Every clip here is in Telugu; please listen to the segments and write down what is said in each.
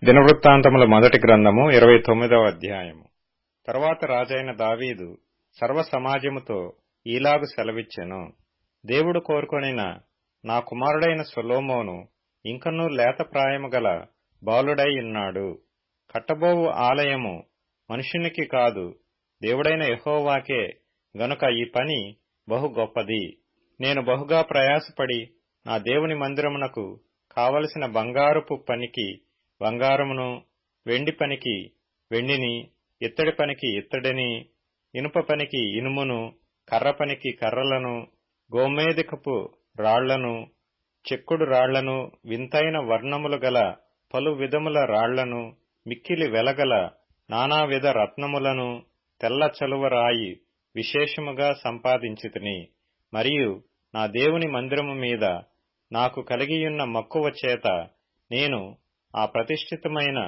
దినవృత్తాంతముల మొదటి గ్రంథము 29వ అధ్యాయము. తరువాత రాజైన దావీదు సర్వ సమాజముతో ఈలాగు సెలవిచ్చెను. దేవుడు కోరుకొనిన నా కుమారుడైన సొలొమోను ఇంకనూ లేత ప్రాయము గల బాలుడై ఉన్నాడు. కట్టబోవు ఆలయము మనుషునికి కాదు, దేవుడైన యెహోవాకే గనుక ఈ పని బహు గొప్పది. నేను బహుగా ప్రయాసపడి నా దేవుని మందిరమునకు కావలసిన బంగారపు పనికి బంగారమును, వెండి పనికి వెండిని, ఇత్తడి పనికి ఇత్తడిని, ఇనుప పనికి ఇనుమును, కర్ర పనికి కర్రలను, గోమేధికపు రాళ్లను, చెక్కుడు రాళ్లను, వింతైన వర్ణములు గల పలు విధముల రాళ్లను, మిక్కిలి వెలగల నానావిధ రత్నములను, తెల్ల చలువ రాయి విశేషముగా సంపాదించితిని. మరియు నా దేవుని మందిరము మీద నాకు కలిగియున్న మక్కువ చేత నేను ఆ ప్రతిష్ఠితమైన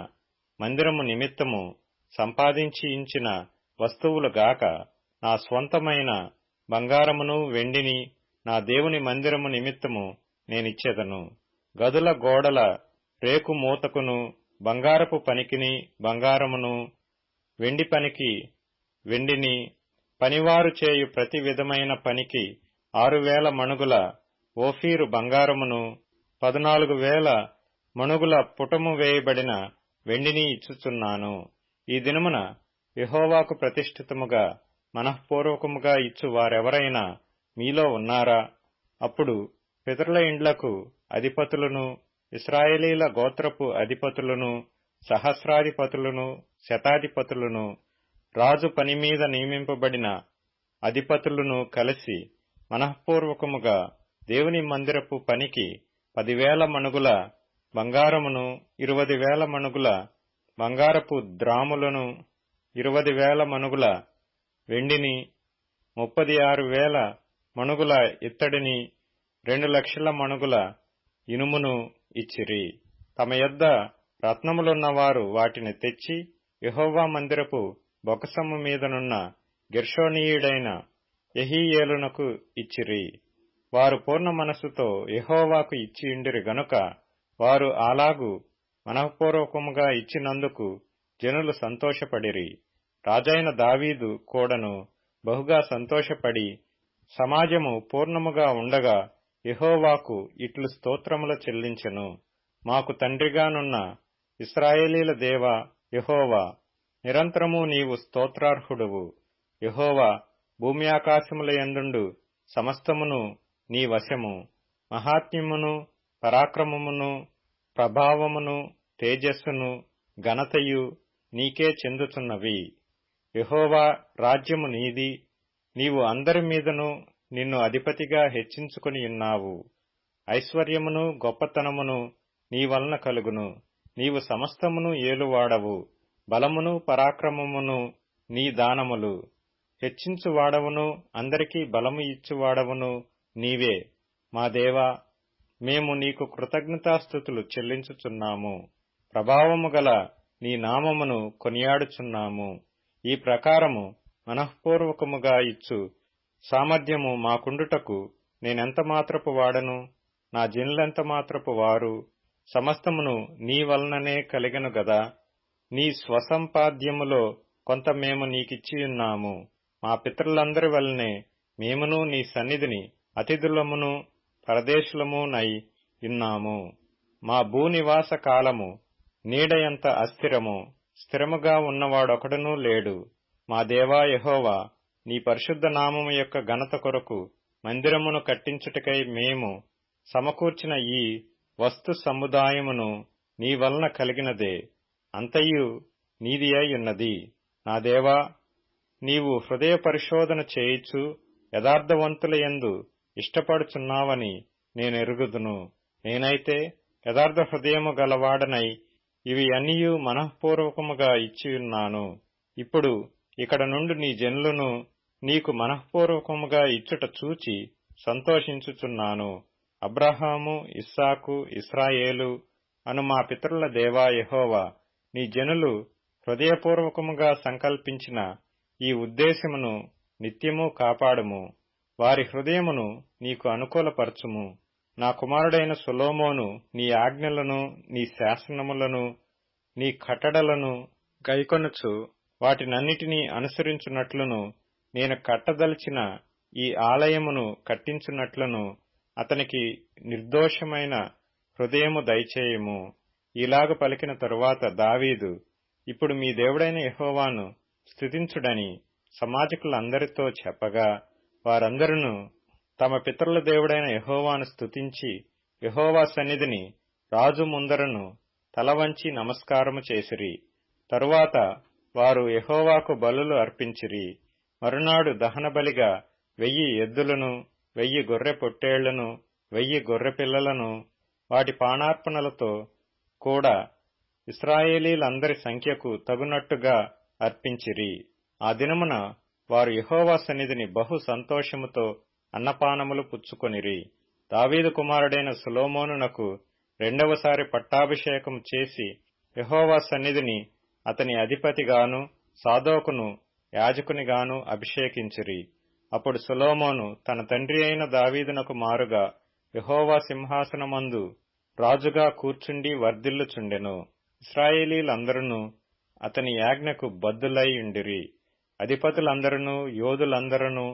మందిరము నిమిత్తము సంపాదించియించిన వస్తువులు గాక నా స్వంతమైన బంగారమును వెండిని నా దేవుని మందిరము నిమిత్తము నేనిచ్చెదను. గదుల గోడల రేకు మూతకును, బంగారపు పనికిని బంగారమును, వెండి పనికి వెండిని, పనివారు చేయు ప్రతి విధమైన పనికి 6,000 మణుగుల ఓఫీరు బంగారమును, 14,000 మణుగుల పుటము వేయబడిన వెండిని ఇచ్చుచున్నాను. ఈ దినమున యెహోవాకు ప్రతిష్ఠితముగా మనఃపూర్వకముగా ఇచ్చు వారెవరైనా మీలో ఉన్నారా? అప్పుడు పితరుల ఇండ్లకు అధిపతులను, ఇశ్రాయేలీల గోత్రపు అధిపతులను, సహస్రాధిపతులను, శతాధిపతులను, రాజు పనిమీద నియమింపబడిన అధిపతులను కలిసి మనఃపూర్వకముగా దేవుని మందిరపు పనికి 10,000 మణుగుల బంగారమును, 20,000 మణుగుల బంగారపు ద్రాములను, 20,000 మణుగుల వెండిని, 36,000 మణుగుల ఇత్తడిని, 2,00,000 మణుగుల ఇనుమును ఇచ్చిరి. తమ యొద్ద రత్నములున్నవారు వాటిని తెచ్చి యెహోవా మందిరపు బొకసము మీదనున్న గెర్షోనీయుడైన యెహీయేలునకు ఇచ్చిరి. వారు పూర్ణ మనస్సుతో యెహోవాకు ఇచ్చియుండిరి గనుక వారు అలాగు మనఃపూర్వకముగా ఇచ్చినందుకు జనులు సంతోషపడిరి. రాజైన దావీదు కూడాను బహుగా సంతోషపడి సమాజము పూర్ణముగా ఉండగా యెహోవాకు ఇట్లు స్తోత్రములు చెల్లించెను. మాకు తండ్రిగానున్న ఇశ్రాయేలీల దేవా యెహోవా, నిరంతరము నీవు స్తోత్రార్హుడువు. యెహోవా, భూమి ఆకాశముల యందుండు సమస్తమును నీ వశము. మహాత్మ్యమును, పరాక్రమమును, ప్రభావమును, తేజస్సును, ఘనతయు నీకే చెందుతున్నవి. యెహోవా, రాజ్యము నీది. నీవు అందరి మీదను నిన్ను అధిపతిగా హెచ్చించుకొనియున్నావు. ఐశ్వర్యమును, గొప్పతనమును నీ వలన కలుగును. నీవు సమస్తమును ఏలువాడవు. బలమును, పరాక్రమమును నీ దానములు. హెచ్చించువాడవును, అందరికీ బలము ఇచ్చువాడవును నీవే. మా దేవా, మేము నీకు కృతజ్ఞతాస్తుతులు చెల్లించుచున్నాము. ప్రభావము గల నీ నామమును కొనియాడుచున్నాము. ఈ ప్రకారము మనఃపూర్వకముగా ఇచ్చు సామర్థ్యము మాకుండుటకు నేనెంత మాత్రపు వాడను? నా జనులెంత మాత్రపు వారు? సమస్తమును నీ వలననే కలిగను గదా. నీ స్వసంపాద్యములో కొంత మేము నీకిచ్చియున్నాము. మా పితరులందరి వలనే మేమును నీ సన్నిధిని అతిథులమును పరదేశులమునై ఉన్నాము. మా భూనివాస కాలము నీడయంత అస్థిరము, స్థిరముగా ఉన్నవాడొకడునూ లేడు. మా దేవా యెహోవా, నీ పరిశుద్ధ నామము యొక్క ఘనత కొరకు మందిరమును కట్టించుటకై మేము సమకూర్చిన ఈ వస్తు సముదాయమును నీ వలన కలిగినదే. అంతయు నీది అయి ఉన్నది. నా దేవా, నీవు హృదయ పరిశోధన చేయిచు యథార్థవంతుల యందు ఇష్టపడుచున్నావని నేనెరుగుదును. నేనైతే యథార్థ హృదయము గలవాడనై ఇవి అన్నియు మనఃపూర్వకముగా ఇచ్చియున్నాను. ఇప్పుడు ఇక్కడ నుండి నీ జనులను నీకు మనఃపూర్వకముగా ఇచ్చుట చూచి సంతోషించుచున్నాను. అబ్రహాము, ఇస్సాకు, ఇశ్రాయేలు అను మా పితరుల దేవా యెహోవా, నీ జనులు హృదయపూర్వకముగా సంకల్పించిన ఈ ఉద్దేశమును నిత్యము కాపాడుము. వారి హృదయమును నీకు అనుకూలపరచుము. నా కుమారుడైన సొలొమోను నీ ఆజ్ఞలను, నీ శాసనములను నీ కట్టడలను గైకొనుచు వాటినన్నిటినీ అనుసరించున్నట్లును నేను కట్టదలిచిన ఈ ఆలయమును కట్టించున్నట్లును అతనికి నిర్దోషమైన హృదయము దయచేయము. ఇలాగ పలికిన తరువాత దావీదు, ఇప్పుడు మీ దేవుడైన యెహోవాను స్తుతించుడని సమాజకులందరితో చెప్పగా, వారందరూ తమ పితరుల దేవుడైన యెహోవాను స్తుతించి యెహోవా సన్నిధిని రాజు ముందరను తలవంచి నమస్కారము చేసిరి. తరువాత వారు యెహోవాకు బలులు అర్పించిరి. మరునాడు దహనబలిగా 1000 ఎద్దులను, 1000 గొర్రె పొట్టేళ్లను, 1000 గొర్రెపిల్లలను వాటి పానార్పణలతో కూడా ఇశ్రాయేలీలందరి సంఖ్యకు తగునట్టుగా అర్పించిరి. ఆ దినమున వారు యెహోవా సన్నిధిని బహు సంతోషముతో అన్నపానములు పుచ్చుకొనిరి. దావీదు కుమారుడైన సొలొమోనునకు రెండవసారి పట్టాభిషేకం చేసి యెహోవా సన్నిధిని అతని అధిపతిగాను సాదోకును యాజకునిగాను అభిషేకించిరి. అప్పుడు సొలొమోను తన తండ్రి అయిన దావీదునకు మారుగా యెహోవా సింహాసనమందు రాజుగా కూర్చుండి వర్ధిల్లుచుండెను. ఇశ్రాయేలీలందరూ అతని యాజ్ఞకు బద్ధులై ఉండిరి. అధిపతులందరూ, యోధులందరూ,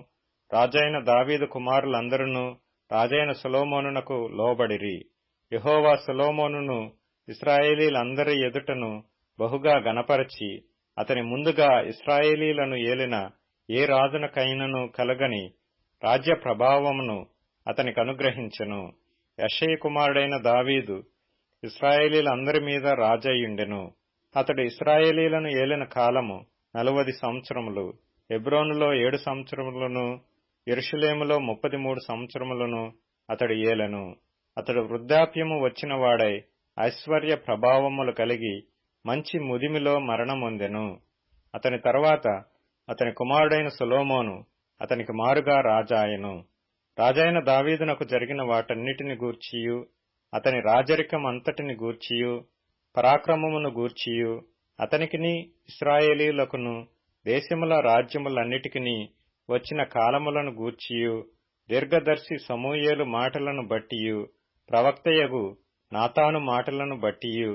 రాజైన దావీదు కుమారులందరూ రాజైన సొలొమోనునకు లోబడిరి. యెహోవా సొలొమోనును ఇశ్రాయేలీలందరి ఎదుటను బహుగా గణపరచి అతని ముందుగా ఇశ్రాయేలీలను ఏలిన ఏ రాజునకైనను కలగని రాజ్య ప్రభావమును అతనికి అనుగ్రహించెను. యెషయి కుమారుడైన దావీదు ఇశ్రాయేలీలందరి మీద రాజయ్యుండెను. అతడు ఇశ్రాయేలీలను ఏలిన కాలము 40 సంవత్సరములు. హెబ్రోనులో 7 సంవత్సరములను, యెరూషలేములో 33 సంవత్సరములను అతడు ఏలెను. అతడు వృద్ధాప్యము వచ్చిన వాడై ఐశ్వర్య ప్రభావములు కలిగి మంచి ముదిమిలో మరణమొందెను. అతని తరువాత అతని కుమారుడైన సొలొమోను అతనికి మారుగా రాజాయెను. రాజైన దావీదునకు జరిగిన వాటన్నిటిని గూర్చియు, అతని రాజరికమంతటిని గూర్చియు, పరాక్రమమును గూర్చియు, అతనికిని ఇశ్రాయేలీలకును దేశముల రాజ్యములన్నిటికిని వచ్చిన కాలములను గూర్చియు, దీర్ఘదర్శి సమూయేలు మాటలను బట్టియు, ప్రవక్తయగు నాతాను మాటలను బట్టియు,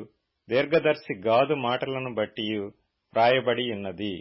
దీర్ఘదర్శి గాదు మాటలను బట్టియు వ్రాయబడి ఉన్నది.